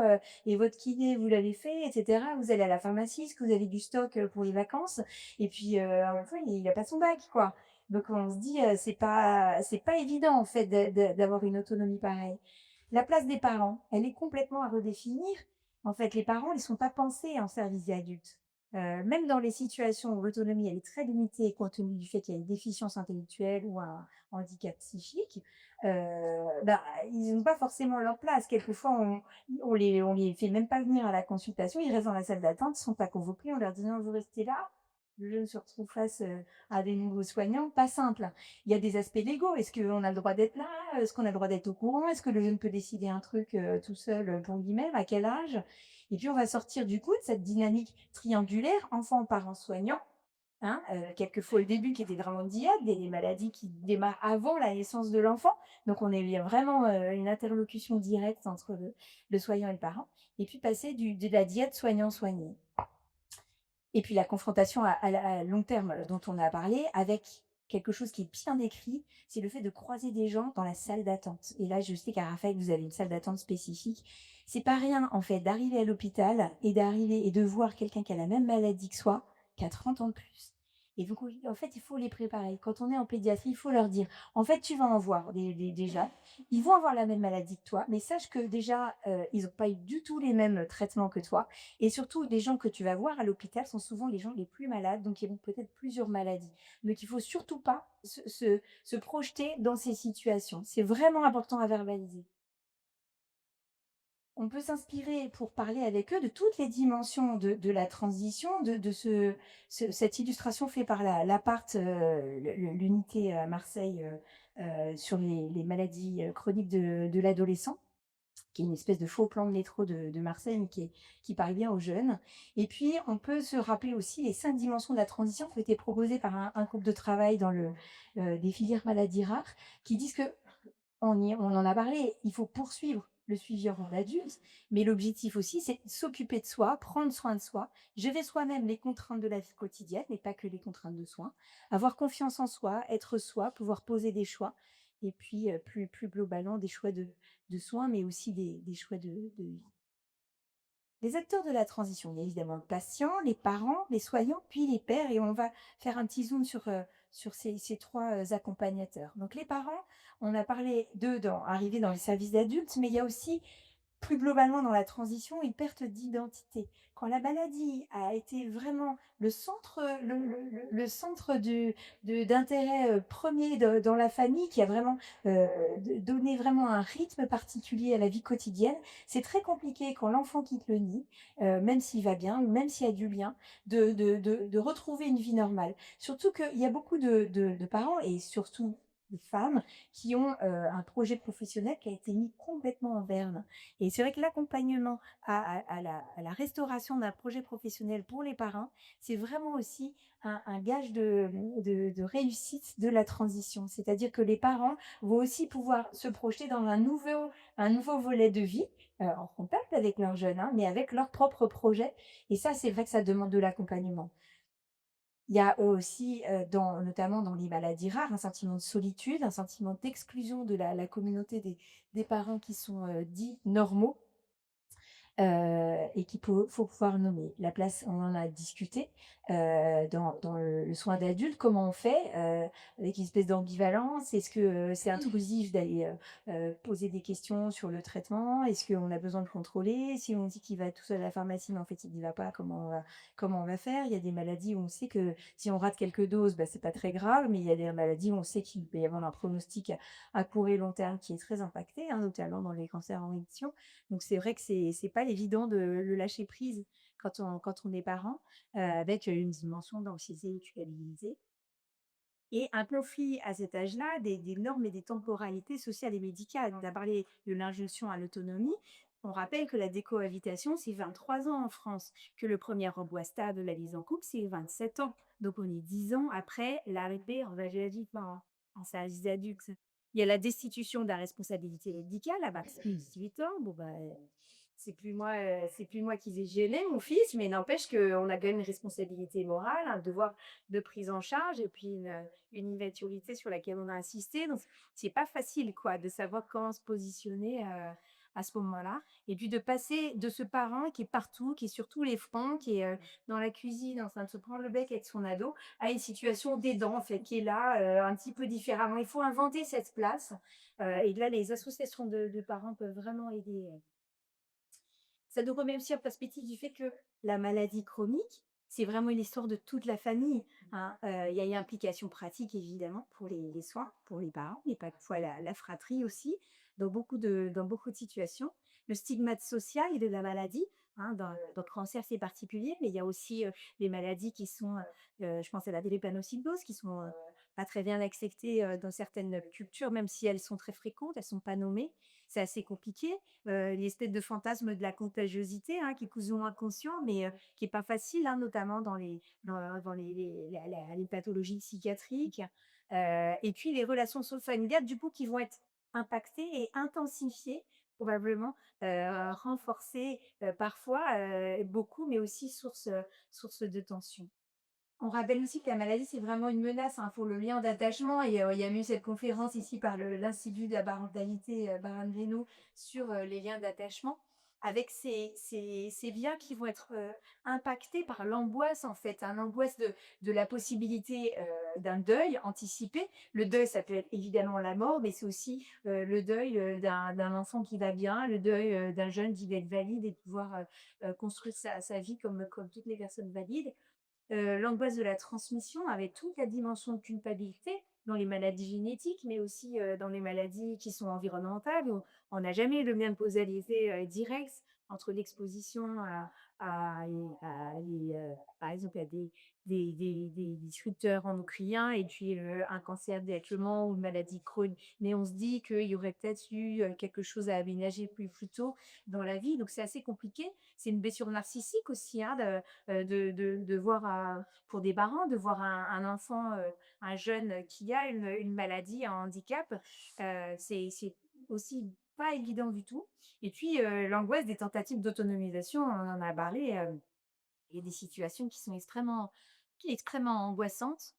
et votre kiné, vous l'avez fait, et cetera. Vous allez à la pharmacie, est-ce que vous avez du stock pour les vacances? Et puis, en fois, il a pas son bac, quoi. Donc on se dit, c'est pas évident, en fait, d'avoir une autonomie pareille. La place des parents, elle est complètement à redéfinir. En fait, les parents, ils sont pas pensés en service des adultes. Même dans les situations où l'autonomie, elle est très limitée compte tenu du fait qu'il y a une déficience intellectuelle ou un handicap psychique, bah, ils n'ont pas forcément leur place. Quelquefois, on les fait même pas venir à la consultation, ils restent dans la salle d'attente, ils sont pas convoqués, on leur dit: «Non, vous restez là». Le jeune se retrouve face, à des nouveaux soignants, pas simple. Il y a des aspects légaux. Est-ce qu'on a le droit d'être là? Est-ce qu'on a le droit d'être au courant? Est-ce que le jeune peut décider un truc, tout seul, pour lui-même? À quel âge? Et puis on va sortir du coup de cette dynamique triangulaire, enfant, parents, soignants, hein, quelquefois au début qui était vraiment diade, des maladies qui démarrent avant la naissance de l'enfant. Donc on est il y a vraiment, une interlocution directe entre le soignant et le parent et puis passer de la diade soignant-soigné. Et puis la confrontation à long terme, dont on a parlé avec quelque chose qui est bien décrit, c'est le fait de croiser des gens dans la salle d'attente. Et là, je sais qu'à Raphaël, vous avez une salle d'attente spécifique. C'est pas rien, en fait, d'arriver à l'hôpital et d'arriver et de voir quelqu'un qui a la même maladie que soi, qui a 30 ans de plus. Et donc, oui, en fait, il faut les préparer. Quand on est en pédiatrie, il faut leur dire, en fait, tu vas en voir déjà. Ils vont avoir la même maladie que toi, mais sache que déjà, ils n'ont pas eu du tout les mêmes traitements que toi. Et surtout, les gens que tu vas voir à l'hôpital sont souvent les gens les plus malades, donc ils ont peut-être plusieurs maladies. Donc il faut surtout pas se projeter dans ces situations. C'est vraiment important à verbaliser. On peut s'inspirer pour parler avec eux de toutes les dimensions de la transition, cette illustration faite par l'APART, l'unité à Marseille, sur les maladies chroniques de l'adolescent, qui est une espèce de faux plan de métro de Marseille, mais qui parle bien aux jeunes. Et puis, on peut se rappeler aussi les 5 dimensions de la transition qui ont été proposées par un groupe de travail dans des filières maladies rares, qui disent que on en a parlé, il faut poursuivre le suivi en rôle adulte, mais l'objectif aussi, c'est s'occuper de soi, prendre soin de soi, gérer soi-même les contraintes de la vie quotidienne, et pas que les contraintes de soins, avoir confiance en soi, être soi, pouvoir poser des choix, et puis plus globalement des choix de soins, mais aussi des choix de vie. Les acteurs de la transition, il y a évidemment le patient, les parents, les soignants, puis les pairs, et on va faire un petit zoom sur ces trois accompagnateurs. Donc les parents, on a parlé d'eux arriver dans les services d'adultes, mais il y a aussi plus globalement dans la transition, une perte d'identité. Quand la maladie a été vraiment le centre d'intérêt premier dans la famille, qui a vraiment donné vraiment un rythme particulier à la vie quotidienne, c'est très compliqué quand l'enfant quitte le nid, même s'il va bien, même s'il y a du bien, de retrouver une vie normale. Surtout qu'il y a beaucoup de parents, et surtout de femmes, qui ont un projet professionnel qui a été mis complètement en berne. Et c'est vrai que l'accompagnement à la restauration d'un projet professionnel pour les parents, c'est vraiment aussi un gage de réussite de la transition. C'est-à-dire que les parents vont aussi pouvoir se projeter dans un nouveau volet de vie, en contact avec leurs jeunes, hein, mais avec leur propre projet. Et ça, c'est vrai que ça demande de l'accompagnement. Il y a aussi, notamment dans les maladies rares, un sentiment de solitude, un sentiment d'exclusion de la communauté des parents qui sont, dits normaux. Et qu'il faut pouvoir nommer. La place, on en a discuté, dans le soin d'adulte, comment on fait, avec une espèce d'ambivalence? Est-ce que, c'est intrusif d'aller, poser des questions sur le traitement? Est-ce qu'on a besoin de contrôler? Si on dit qu'il va tout seul à la pharmacie, mais en fait il n'y va pas, comment on va faire? Il y a des maladies où on sait que si on rate quelques doses, bah, c'est pas très grave, mais il y a des maladies où on sait qu'il peut y avoir un pronostic à court et long terme qui est très impacté, hein, notamment dans les cancers en rémission. Donc c'est vrai que c'est pas évident de le lâcher prise quand on est parent, avec une dimension d'anxiété et culpabilité, et un conflit à cet âge-là des normes et des temporalités sociales et médicales. On a parlé de l'injonction à l'autonomie. On rappelle que la décohabitation, c'est 23 ans en France, que le premier emploi stable de la vie en couple, c'est 27 ans. Donc on est 10 ans après l'arrivée en âge adulte, en service adulte. Il y a la destitution de la responsabilité médicale à partir de 18 ans. Bon, bah, c'est plus moi qui vais gêner mon fils, mais n'empêche qu'on a quand même une responsabilité morale, un devoir de prise en charge, et puis une immaturité sur laquelle on a insisté. Donc, c'est pas facile, quoi, de savoir comment se positionner à ce moment-là. Et puis de passer de ce parent qui est partout, qui est sur tous les fronts, qui est dans la cuisine en train de se prendre le bec avec son ado, à une situation d'aidant, en fait, qui est là un petit peu différemment. Il faut inventer cette place. Et là, les associations de parents peuvent vraiment aider. Ça nous remet aussi en perspective du fait que la maladie chronique, c'est vraiment une histoire de toute la famille, hein. Il y a une implication pratique évidemment pour les soins, pour les parents, mais parfois la fratrie aussi, dans beaucoup de situations. Le stigmate social de la maladie, hein, dans le cancer c'est particulier, mais il y a aussi les maladies qui sont, je pense à la drépanocytose, qui sont pas très bien acceptées dans certaines cultures, même si elles sont très fréquentes, elles sont pas nommées. C'est assez compliqué. L'espèce de fantasme de la contagiosité, hein, qui est plus ou moins conscient, mais qui est pas facile, hein, notamment dans les pathologies psychiatriques. Et puis les relations familiales, du coup, qui vont être impactées et intensifiées, probablement, renforcées, parfois, beaucoup, mais aussi source de tension. On rappelle aussi que la maladie, c'est vraiment une menace, hein, pour le lien d'attachement et il y a eu cette conférence ici par l'Institut de la parentalité, Baran-Greno sur, les liens d'attachement avec ces liens qui vont être, impactés par l'angoisse, en fait, hein. L'angoisse de la possibilité, d'un deuil anticipé. Le deuil, ça peut être évidemment la mort, mais c'est aussi, le deuil, d'un enfant qui va bien, le deuil, d'un jeune qui va être valide et pouvoir, construire sa vie comme toutes les personnes valides. L'angoisse de la transmission avec toute la dimension de culpabilité dans les maladies génétiques, mais aussi, dans les maladies qui sont environnementales où on n'a jamais le lien de causalité, direct entre l'exposition par exemple, à des disrupteurs endocriniens et puis, un cancer d'étlement ou une maladie chronique. Mais on se dit qu'il y aurait peut-être eu, quelque chose à aménager plus tôt dans la vie, donc c'est assez compliqué. C'est une blessure narcissique aussi, hein, de voir pour des parents, de voir un enfant, un jeune qui a une maladie, un handicap, c'est aussi pas évident du tout. Et puis, l'angoisse des tentatives d'autonomisation, on en a parlé, il y a des situations qui sont extrêmement angoissantes,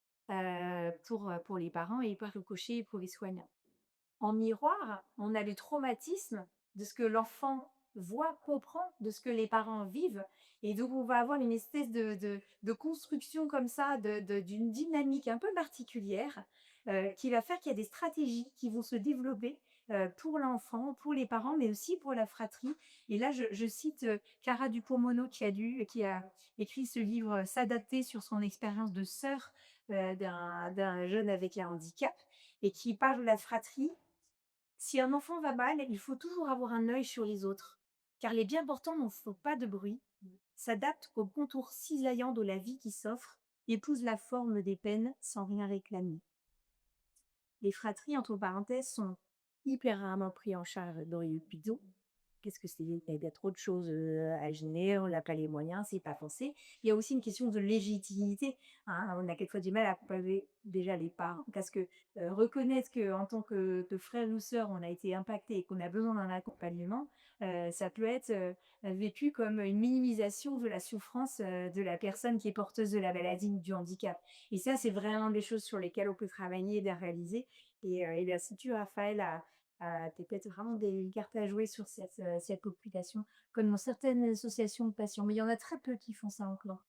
pour les parents et par ricochet pour les soignants. En miroir, on a le traumatisme de ce que l'enfant voit, comprend, de ce que les parents vivent et donc on va avoir une espèce de construction comme ça d'une dynamique un peu particulière, qui va faire qu'il y a des stratégies qui vont se développer, pour l'enfant, pour les parents, mais aussi pour la fratrie et là je cite, Clara Dupont-Moreau qui a écrit ce livre, «S'adapter» sur son expérience de sœur, d'un jeune avec un handicap et qui parle de la fratrie. Si un enfant va mal, il faut toujours avoir un œil sur les autres, car les bien portants n'en font pas de bruit, s'adaptent aux contours cisaillants de la vie qui s'offre, épousent la forme des peines sans rien réclamer. Les fratries, entre parenthèses, sont hyper rarement pris en charge dans les hôpitaux. Qu'est-ce que c'est? Il y a trop de choses, à gérer, on n'a pas les moyens, c'est pas pensé. Il y a aussi une question de légitimité, hein. On a quelquefois du mal à accompagner déjà les parents parce que, reconnaître qu'en tant que frère ou sœur, on a été impacté et qu'on a besoin d'un accompagnement, ça peut être, vécu comme une minimisation de la souffrance, de la personne qui est porteuse de la maladie ou du handicap et ça, c'est vraiment des choses sur lesquelles on peut travailler et les réaliser et l'Institut Raphaël a peut-être vraiment des cartes à jouer sur cette population, comme dans certaines associations de patients, mais il y en a très peu qui font ça encore.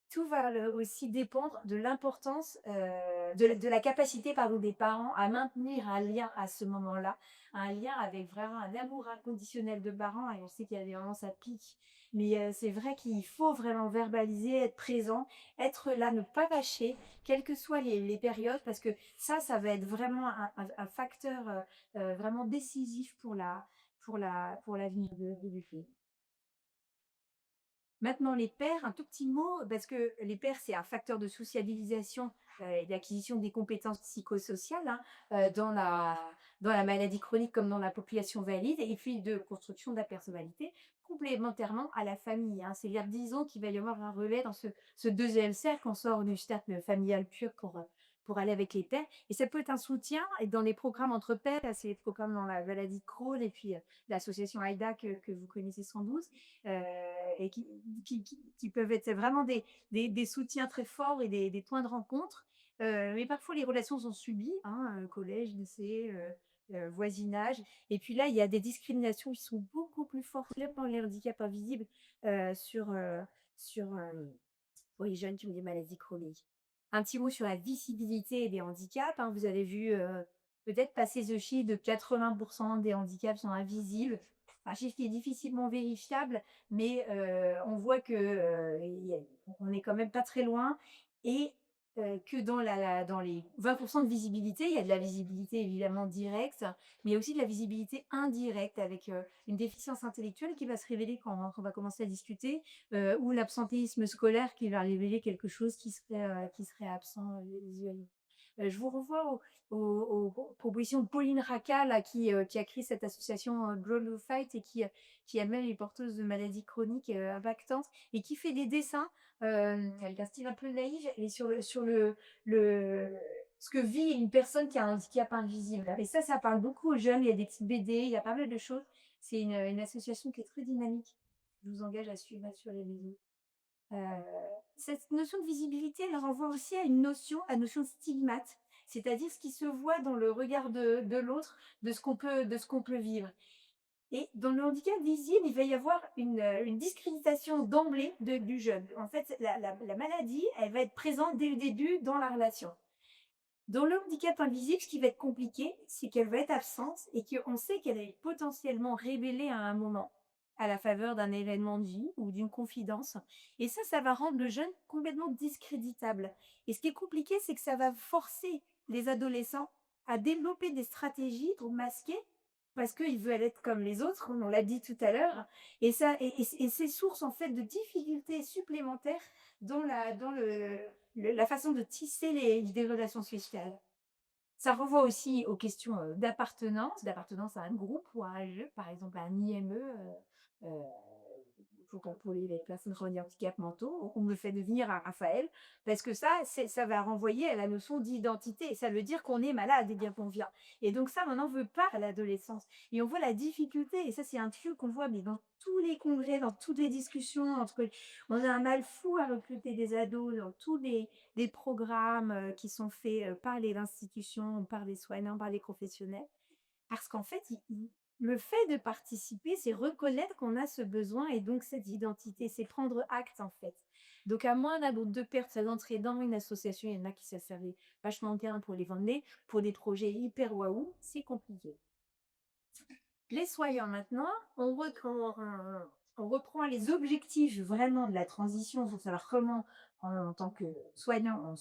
Tout va aussi dépendre de l'importance, de la capacité pardon, des parents à maintenir un lien à ce moment-là, un lien avec vraiment un amour inconditionnel de parents et on sait qu'il y a des moments ça pique, mais c'est vrai qu'il faut vraiment verbaliser, être présent, être là, ne pas lâcher, quelles que soient les périodes parce que ça va être vraiment un facteur, vraiment décisif pour l'avenir du bébé. Maintenant les pairs, un tout petit mot, parce que les pairs, c'est un facteur de sociabilisation, et d'acquisition des compétences psychosociales, hein, dans la maladie chronique comme dans la population valide et puis de construction de la personnalité, complémentairement à la famille, hein. C'est-à-dire disons qu'il va y avoir un relais dans ce 2e cercle, on sort du cercle familial pur pour aller avec les pairs et ça peut être un soutien et dans les programmes entre pairs, là, c'est les programmes dans la maladie de Crohn et puis, l'association AIDA que vous connaissez sans doute, et qui peuvent être vraiment des soutiens très forts et des points de rencontre. Mais parfois les relations sont subies, hein, collège, lycée, voisinage et puis là, il y a des discriminations qui sont beaucoup plus fortes même dans les handicaps invisibles, sur pour les jeunes qui ont des maladies chroniques. Un petit mot sur la visibilité des handicaps, hein. Vous avez vu, peut-être passer ce chiffre de 80 des handicaps sont invisibles. Un chiffre qui est difficilement vérifiable, mais on voit que, on est quand même pas très loin et que dans les 20 de visibilité, il y a de la visibilité évidemment directe, mais il y a aussi de la visibilité indirecte avec, une déficience intellectuelle qui va se révéler quand on va commencer à discuter, ou l'absentéisme scolaire qui va révéler quelque chose qui serait absent, visuellement. Je vous renvoie aux propositions de Pauline Racah là qui a créé cette association, Grow No Fight et qui amène les porteuses de maladies chroniques, impactantes et qui fait des dessins, avec un style un peu naïf et sur le ce que vit une personne qui a un handicap invisible et ça parle beaucoup aux jeunes. Il y a des petites BD, il y a pas mal de choses. C'est une association qui est très dynamique. Je vous engage à suivre sur les réseaux. Cette notion de visibilité, elle renvoie aussi à une notion, la notion de stigmate, c'est-à-dire ce qui se voit dans le regard de l'autre, de ce qu'on peut vivre. Et dans le handicap visible, il va y avoir une discrimination d'emblée du jeune. En fait, la maladie, elle va être présente dès le début dans la relation. Dans le handicap invisible, ce qui va être compliqué, c'est qu'elle va être absente et qu'on sait qu'elle est potentiellement révélée à un moment, à la faveur d'un événement de vie ou d'une confidence. Et ça va rendre le jeune complètement discréditable. Et ce qui est compliqué, c'est que ça va forcer les adolescents à développer des stratégies pour masquer, parce qu'ils veulent être comme les autres, on l'a dit tout à l'heure. Et c'est source en fait de difficultés supplémentaires dans la façon de tisser des relations sociales. Ça renvoie aussi aux questions, d'appartenance à un groupe ou à un jeu, par exemple à un IME, pour les personnes en handicap mentaux, on me fait devenir un Raphaël, parce que ça va renvoyer à la notion d'identité. Ça veut dire qu'on est malade et bien qu'on vient. Et donc ça, on n'en veut pas à l'adolescence. Et on voit la difficulté, et ça, c'est un truc qu'on voit, mais dans tous les congrès, dans toutes les discussions on a un mal fou à recruter des ados dans tous les programmes, qui sont faits, par les institutions, par les soignants, par les professionnels. Parce qu'en fait, le fait de participer, c'est reconnaître qu'on a ce besoin et donc cette identité, c'est prendre acte, en fait. Donc à moins de personnes entrées dans une association, il y en a qui ça servait vachement bien pour les vendre, pour des projets hyper waouh, c'est compliqué. Les soignants maintenant, on reprend les objectifs vraiment de la transition pour savoir comment, en tant que soignant,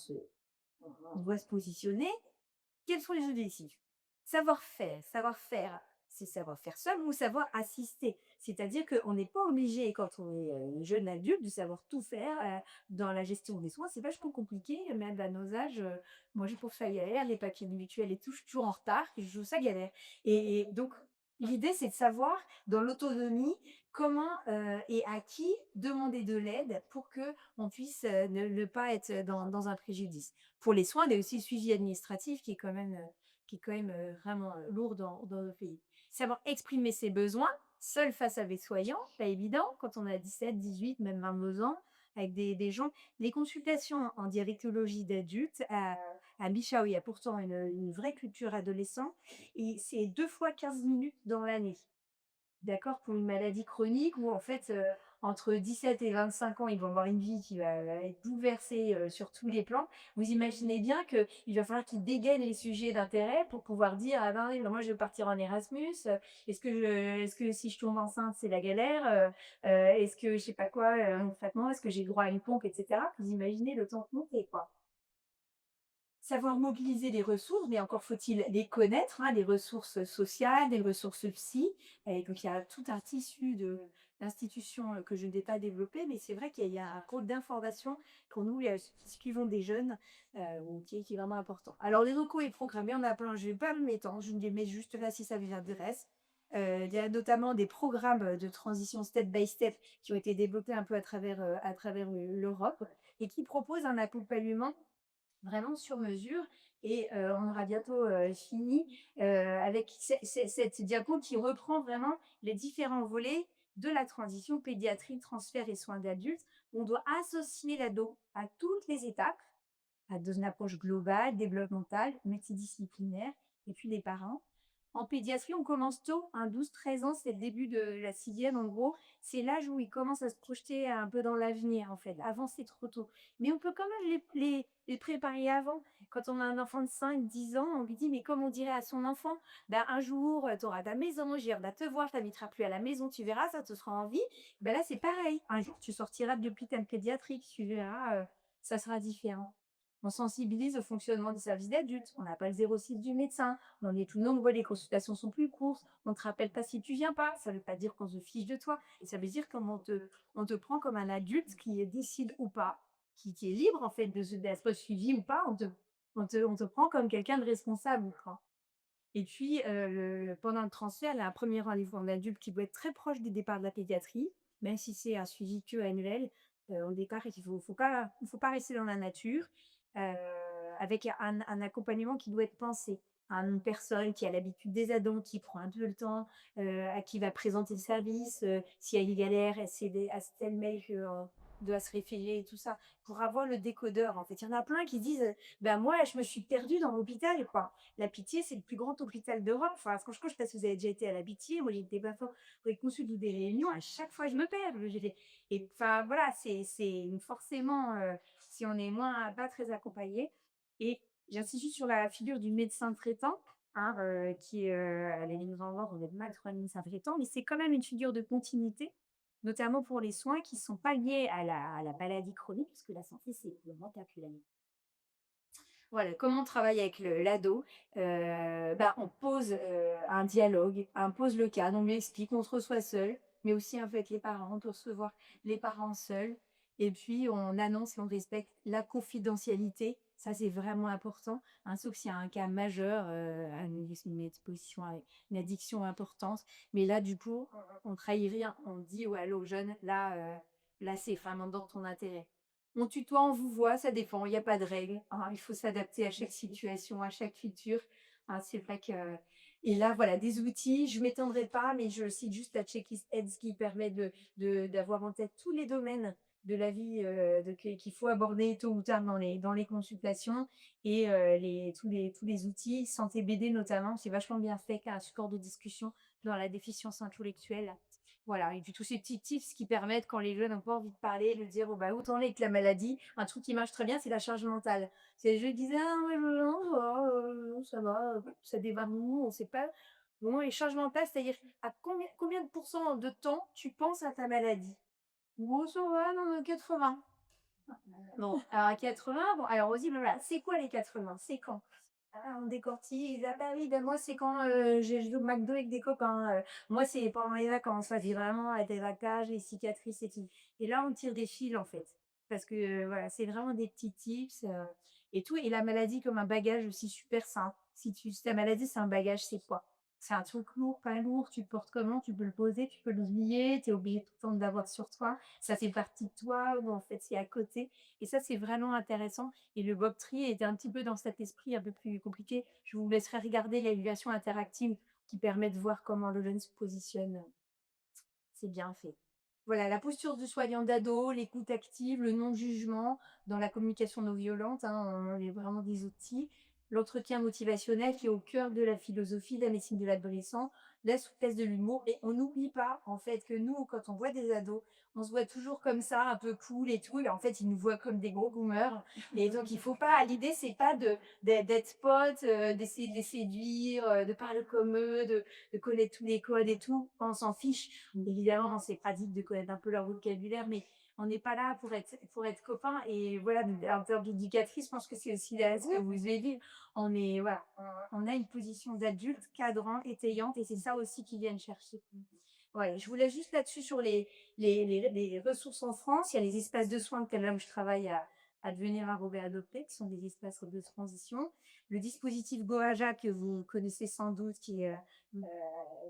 on doit se positionner. Quels sont les objectifs? Savoir-faire. Savoir-faire, c'est savoir faire seul ou savoir assister. C'est-à-dire qu'on n'est pas obligé, quand on est jeune adulte, de savoir tout faire dans la gestion des soins. C'est vachement compliqué, même à nos âges. Moi, je trouve ça galère. Les papiers mutuels est toujours en retard. Je trouve ça galère. Et donc, l'idée, c'est de savoir, dans l'autonomie, comment et à qui demander de l'aide pour que on puisse ne pas être dans un préjudice. Pour les soins, il y a aussi le suivi administratif qui est quand même, vraiment, lourd dans nos pays. Savoir exprimer ses besoins, seul face à des soignants, pas évident quand on a 17, 18, même 22 ans, avec des gens. Les consultations en dialectologie d'adultes à Michaud, il y a pourtant une vraie culture adolescent et c'est 2 fois 15 minutes dans l'année. D'accord, pour une maladie chronique où en fait, entre 17 et 25 ans, ils vont avoir une vie qui va être bouleversée, sur tous les plans. Vous imaginez bien qu'il va falloir qu'ils dégainent les sujets d'intérêt pour pouvoir dire: «Ah ben, oui, moi je veux partir en Erasmus, est-ce que si je tombe enceinte, c'est la galère? Est-ce que je sais pas quoi, un traitement, est-ce que j'ai droit à une pompe?» et cetera. Vous imaginez le temps que monter, quoi. Savoir mobiliser les ressources, mais encore faut-il les connaître, hein, les ressources sociales, les ressources psy. Et donc il y a tout un tissu d'institutions que je ne vais pas développer, mais c'est vrai qu'il y a un rôle d'information pour nous, qui suivons des jeunes, qui est vraiment important. Alors les locaux et programmes, il y en a plein, je ne vais pas me m'étendre, je les mets juste là si ça vous intéresse. Il y a notamment des programmes de transition step by step qui ont été développés un peu à travers l'Europe et qui proposent un accompagnement vraiment sur mesure et on aura bientôt, fini, avec cette diapo qui reprend vraiment les différents volets de la transition pédiatrie, transfert et soins d'adultes. On doit associer l'ado à toutes les étapes, à dans une approche globale, développementale, multidisciplinaire et puis les parents. En pédiatrie, on commence tôt, hein, 12, 13 ans, c'est le début de la sixième en gros. C'est l'âge où ils commencent à se projeter un peu dans l'avenir en fait. Avant, c'est trop tôt. Mais on peut quand même les préparer avant. Quand on a un enfant de 5, 10 ans, on lui dit: «Mais comme on dirait à son enfant, ben, un jour, tu auras ta maison, j'irai te voir, tu habiteras plus à la maison, tu verras, ça te sera envie». Ben là, c'est pareil. Un jour, tu sortiras de l'hôpital pédiatrique, tu verras, ça sera différent. On sensibilise au fonctionnement des services d'adultes. On n'a pas le 06 du médecin. On est tout nombreux, les consultations sont plus courtes. On ne te rappelle pas si tu viens pas. Ça ne veut pas dire qu'on se fiche de toi. Et ça veut dire on te prend comme un adulte qui décide ou pas, qui est libre en fait d'être suivi ou pas. On te prend comme quelqu'un de responsable, quoi. Et puis, pendant le transfert, il y a un premier rendez-vous en adulte qui doit être très proche du départ de la pédiatrie, même si c'est un suivi annuel. Au départ, il faut pas rester dans la nature, heu, avec un accompagnement qui doit être pensé. Une personne qui a l'habitude des ados, qui prend un peu le temps, à qui va présenter le service, s'il y a une galère, essayer à tel mail que, doit se référer et tout ça, pour avoir le décodeur, en fait. Il y en a plein qui disent, «Ben, moi, je me suis perdue dans l'hôpital, quoi». La Pitié, c'est le plus grand hôpital d'Europe. Enfin, franchement, je sais pas si vous avez déjà été à la Pitié. Moi, j'étais parfois pour des consultes ou des réunions, à chaque fois, je me perds. Et enfin, voilà, c'est forcément, si on est moins pas très accompagné. Et j'insiste juste sur la figure du médecin traitant, hein, qui, à la limite en on est mal trouver un médecin traitant, mais c'est quand même une figure de continuité, notamment pour les soins qui ne sont pas liés à la maladie chronique, parce que la santé, c'est le mental puis la voilà, comment on travaille avec l'ado? Bah, on pose, un dialogue, on pose le cadre, on lui explique, on se reçoit seul, mais aussi un peu avec les parents, on peut recevoir les parents seuls et puis on annonce et on respecte la confidentialité. Ça, c'est vraiment important, hein, sauf s'il y a un cas majeur, une exposition à une addiction importante. Mais là, du coup, on trahit rien. On dit: «Ouais, allô jeune, là, là, c'est vraiment dans ton intérêt». On tutoie, on vous voit, ça dépend, il y a pas de règle, hein, il faut s'adapter à chaque situation, à chaque culture, hein, c'est vrai que et là, voilà, des outils, je m'étendrai pas, mais je cite juste la checklist AIDS qui permet d'avoir en tête tous les domaines de la vie, qu'il faut aborder tôt ou tard dans les consultations et les tous les outils, Santé BD notamment, c'est vachement bien fait, qui un support de discussion dans la déficience intellectuelle. Voilà, et puis tous ces petits tips qui permettent, quand les jeunes n'ont pas envie de parler, de dire: «Oh bah, où t'en es avec la maladie?» Un truc qui marche très bien, c'est la charge mentale. C'est les jeunes qui disent: «Ah ouais, non, ça va, non, ça va, ça démarre où? On sait pas». Bon, les charges mentales, c'est-à-dire à combien de pourcents de temps tu penses à ta maladie? «Oh ça va, non, 80». Bon, alors à 80, bon, alors vas-y, voilà, c'est quoi les 80? C'est quand? Ah, on décortique. Ah bah oui, bah moi, c'est quand je joue au McDo avec des copains. Moi, c'est pendant les vacances. Ça, c'est vraiment avec les vacances, les cicatrices et tout. Et là, on tire des fils, en fait. Parce que voilà, c'est vraiment des petits tips et tout. Et la maladie comme un bagage aussi super simple. Si ta maladie, c'est un bagage, c'est quoi? C'est un truc lourd, pas lourd, tu le portes comment? Tu peux le poser, tu peux l'oublier, tu es obligé tout le temps de l'avoir sur toi. Ça fait partie de toi, ou en fait, c'est à côté. Et ça, c'est vraiment intéressant. Et le Bob Tree était un petit peu dans cet esprit un peu plus compliqué. Je vous laisserai regarder l'évaluation interactive qui permet de voir comment le jeune se positionne. C'est bien fait. Voilà, la posture du soignant d'ado, l'écoute active, le non-jugement dans la communication non violente, hein, on est vraiment des outils. L'entretien motivationnel qui est au cœur de la philosophie de la médecine de l'adolescent, la souplesse de l'humour. Et on n'oublie pas, en fait, que nous, quand on voit des ados, on se voit toujours comme ça, un peu cool et tout. Et en fait, ils nous voient comme des gros boomers. Et donc, il faut pas, l'idée, c'est pas d'être potes, d'essayer de les séduire, de parler comme eux, de connaître tous les codes et tout. On s'en fiche. Évidemment, c'est pratique de connaître un peu leur vocabulaire, mais on n'est pas là pour être copains. Et voilà, en termes d'éducatrice, je pense que c'est aussi là ce que vous avez dit. On est, voilà, on a une position d'adulte, cadrant, étayante, et c'est ça aussi qu'ils viennent chercher. Ouais, je voulais juste là-dessus sur les ressources en France. Il y a les espaces de soins que là où je travaille à devenir un Robert adopté, qui sont des espaces de transition. Le dispositif Goaja que vous connaissez sans doute, qui est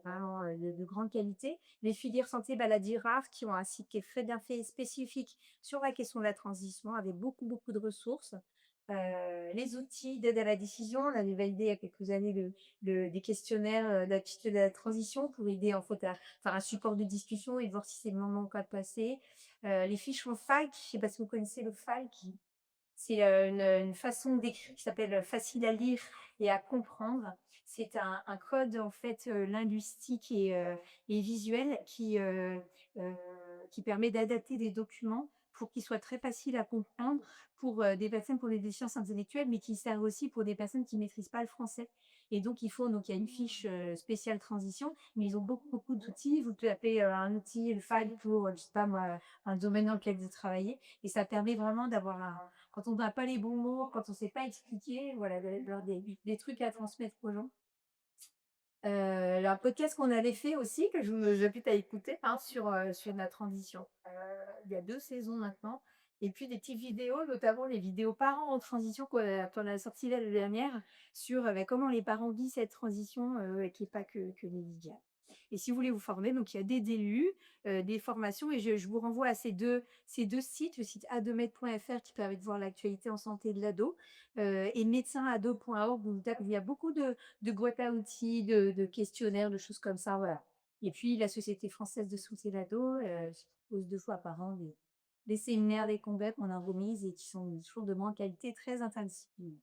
vraiment de grande qualité. Les filières santé maladie rares qui ont un site qui est très bien fait et spécifique sur la question de la transition avec beaucoup, beaucoup de ressources. Les outils d'aide à la décision, on avait validé il y a quelques années des questionnaires d'aptitude à la transition pour aider en fait à faire un support de discussion et de voir si c'est le moment ou pas de passer. Les fiches en FALC, je ne sais pas si vous connaissez le FALC, c'est, une façon d'écrire qui s'appelle, facile à lire et à comprendre. C'est un code en fait, linguistique et visuel heu, qui permet d'adapter des documents pour qu'ils soient très faciles à comprendre pour, des personnes qui ont des déficiences intellectuelles, mais qui servent aussi pour des personnes qui maîtrisent pas le français. Et donc il y a une fiche, spéciale transition, mais ils ont beaucoup, beaucoup d'outils. Vous tapez, un outil, le FAD pour, je sais pas moi, un domaine dans lequel vous travaillez, et ça permet vraiment d'avoir un quand on n'a pas les bons mots, quand on ne sait pas expliquer, voilà, d'avoir des trucs à transmettre aux gens. Un podcast qu'on avait fait aussi, que je vous invite à écouter, hein, sur la transition. Il y a 2 saisons maintenant, et puis des petites vidéos, notamment les vidéos parents en transition qu'on a sorties l'année dernière sur, comment les parents vivent cette transition, et qui est pas que médicale. Et si vous voulez vous former, donc il y a des DU, des formations, et je vous renvoie à ces deux sites, le site adomed.fr qui permet de voir l'actualité en santé de l'ado, et médecinado.org où il y a beaucoup de boîtes à outils, de questionnaires, de choses comme ça, voilà. Et puis la Société française de santé l'ado, qui propose 2 fois par an des séminaires, des congrès qu'on organise et qui sont toujours de grande qualité, très interdisciplinaires.